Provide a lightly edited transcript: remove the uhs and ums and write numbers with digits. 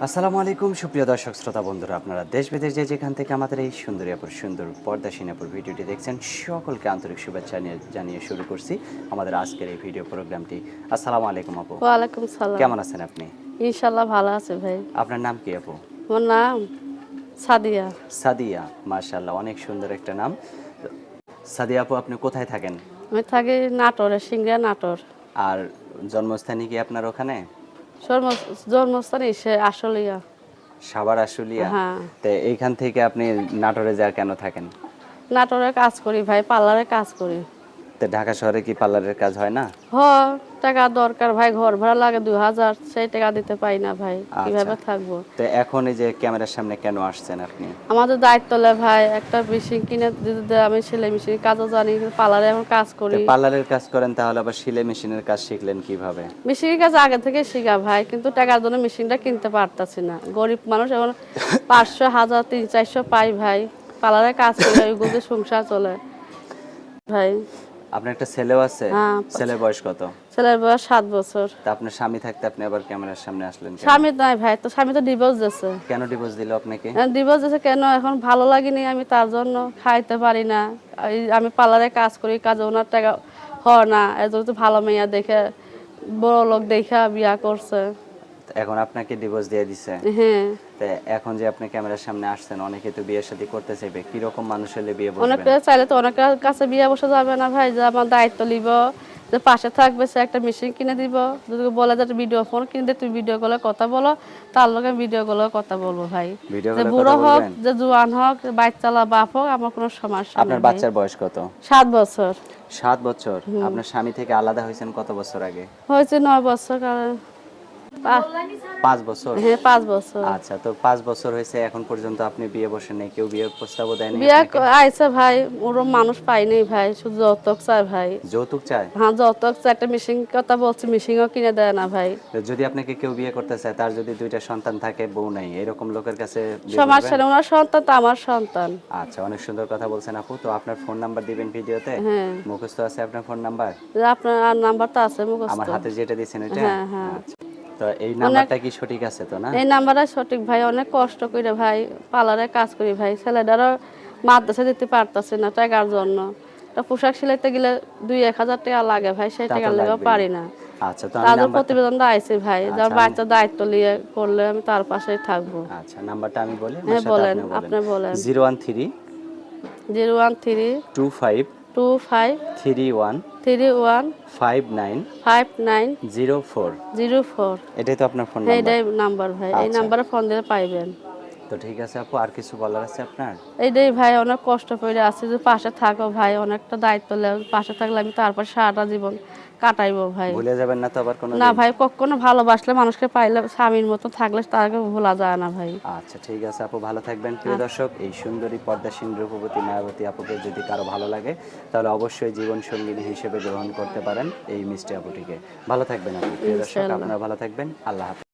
আসসালামু আলাইকুম সুপ্রিয় দর্শক শ্রোতা বন্ধুরা, আপনারা দেশ বিদেশ যেখান থেকে আমাদের এই সুন্দর পর্দাশীন ভিডিওটি দেখছেন, সকলকে আন্তরিক শুভেচ্ছা জানিয়ে শুরু করছি আমাদের আজকের এই ভিডিও প্রোগ্রামটি। আসসালামু আলাইকুম আপু। ওয়ালাইকুম সালাম। কেমন আছেন আপনি? ইনশাল্লাহ ভালো আছে ভাই। আপনার নাম কি আপু? আমার নাম সাদিয়া। সাদিয়া, মাশাআল্লাহ, অনেক সুন্দর একটা নাম। সাদিয়া আপু, আপনি কোথায় থাকেন? আমি থাকি নাটোরে, সিংড়া নাটোর। আর জন্মস্থানই কি আপনার ওখানে? জন্মস্থান সে আশুলিয়া। সাভার আশুলিয়া? হ্যাঁ। তো এইখান থেকে আপনি নাটোরে যা কেন থাকেন? নাটোরে কাজ করি ভাই, পার্লারে কাজ করি। তো ঢাকা শহরে কি পার্লারের কাজ হয় না? টাকা দরকার ভাই, ঘর ভাড়া লাগে 2000, সেই টাকা দিতে পাই না ভাই, কিভাবে থাকবো। তো এখন এই যে ক্যামেরার সামনে কেন আসছেন আপনি? আমাদের দায়িত্ব লে ভাই, একটা মেশিন কিনে দিতে। আমি সেলাই মেশিন কাজও জানি, পার্লারে এখন কাজ তো করি। পার্লারের কাজ করেন, তাহলে আবার সেলাই মেশিনের কাজ শিখলেন কিভাবে? মেশিনের কাজ আগে থেকে শিখা ভাই, কিন্তু টাকার জন্য মেশিনটা কিনতে পারতাছি না। গরিব মানুষ, এখন 500, 1000, 300, 400 পাই ভাই। পার্লারে কাজ করে ওইগুলো সংসার চলে ভাই। আপনার একটা ছেলেও আছে? হ্যাঁ। ছেলের বয়স কত? ছেলের বয়স 7 বছর। তা আপনার স্বামী থাকতে আপনি আবার ক্যামেরার সামনে আসলেন কেন? স্বামী নাই ভাই, তো স্বামী তো ডিভোর্স দিয়েছে। কেন ডিভোর্স দিল আপনাকে? ডিভোর্স দিয়েছে কেন, এখন ভালো লাগেনি, আমি তার জন্য খাইতে পারি না। আমি পার্লারে কাজ করি, কাজে ওনার টাকা হয় না, এত ভালো মেয়া দেখে, বড় লোক দেখে বিয়া করছে। এখন আপনাকে ডিভোর্স দিয়ে দিছে? হ্যাঁ। তো এখন যে আপনি ক্যামেরার সামনে আসছেন, অনেকে তো বিয়ে শাদী করতে চাইবে, কি রকম মানুষ হলে বিয়ে বসবেন? অনেকে চাইলে তো অনেকের কাছে বিয়ে বসে যাবে না ভাই, যে আমার দায়িত্ব নিব, যে পাশে থাকবে, সে একটা মেশিন কিনে দিব। যদি বলে যে ভিডিও ফোন কিনে দে, তুমি ভিডিও কলে কথা বলো, তার লগে ভিডিও কলে কথা বলবো ভাই। ভিডিও যে কলে বুড়ো কথা হোক, বলবেন? যে জোয়ান হোক, বাচ্চালা বাপ হোক, আমার কোনো সমস্যা নেই আপনার ভাই। বাচ্চার বয়স কত? 7 বছর। 7 বছর? আপনার স্বামী থেকে আলাদা হয়েছেন কত বছর আগে? হয়েছে 9 বছর, কারণ 5 বছর? হ্যাঁ 5 বছর। আচ্ছা, তো 5 বছর হয়েছে, এখন পর্যন্ত আপনি বিয়ে বসেন নাই, কেউ বিয়ের প্রস্তাবও দেয়নি বিয়ে আপনাকে? আইছে ভাই, ওরম মানুষ পাইনি ভাই, শুধু যৌতুক চায় ভাই। যৌতুক চায়? হ্যাঁ যৌতুক চায়, একটা মেশিন কথা বলছি, মেশিনও কিনে দেয় না ভাই। তো যদি আপনাকে কেউ বিয়ে করতে চায়, তার যদি 2টা সন্তান থাকে, বউ নাই, এরকম লোকের কাছে বিয়ে সমস্যা করবেন? নেই, ওনার সন্তান তো আমার সন্তান। আচ্ছা, অনেক সুন্দর কথা বলছেন আপু। তো আপনার ফোন নাম্বার দিবেন ভিডিওতে? হ্যাঁ। মুখস্থ আছে আপনার ফোন নাম্বার? যে আপনার নাম্বারটা আছে মুখস্থ। আমার হাতে যেটা দিয়েছেন এটা? হ্যাঁ হ্যাঁ। আচ্ছা, তো এই অনেক, নাম্বারটা কি সঠিক আছে তো না? এই নাম্বারটা সঠিক ভাই। অনেক কষ্ট করে ভাই পার্লারে কাজ করি ভাই, ছেলেটারও মাদ্রাসা দিতে পারতাছে না টাকার জন্য। একটা পোশাক সিলাইতে গেলে 2-1000 টাকা লাগে ভাই, সেই তা টাকা তো লেগেও লাগবেই। পারি না। আচ্ছা, তো আমি তাদের নাম্বারটা, প্রতিবেদনটা আইছে ভাই, যার আচ্ছা বাচ্চা দায়িত্ব নিয়ে করলে আমি তার পাশেই থাকবো। আচ্ছা, নাম্বারটা আমি বলি, আমার হ্যাঁ সাথে বলেন, আপনি বলেন। আপনি বলেন। 013 013 25 25 31 31 59 59 04। 04। এটাই তো আপনার ফোন হ্যাঁ নাম্বার? এটাই নাম্বার ভাই, এই আচ্ছা, নাম্বারে ফোন দিলে পাইবেন। তো ঠিক আছে আপু, আর কিছু বলার আছে আপনার? এইটাই ভাই, অনেক কষ্ট করে আছি, যে পাশে থাকো ভাই, অনেকটা দায়িত্ব লেও, পাশে থাকলে আমি তারপর সারাটা জীবন কাটাইবো ভাই। ভুলে যাবেন না তো আবার না কোনোদিন? ভাই, কখনো ভালোবাসলে, মানুষকে পাইলে, স্বামীর মতো থাকলে তাকে ভোলা যায় না ভাই। আচ্ছা, ঠিক আছে আপু, ভালো থাকবেন। প্রিয় দর্শক, এই সুন্দরী পর্দাসীন রূপবতী মায়াবতী আপুকে যদি কারো ভালো লাগে, তাহলে অবশ্যই জীবন সঙ্গিনী হিসেবে গ্রহণ করতে পারেন এই মিষ্টি আপুটিকে। ভালো থাকবেন আপু। প্রিয় দর্শক, ইনশাআল্লাহ। আপনারা ভালো থাকবেন। আল্লাহ হাফেজ।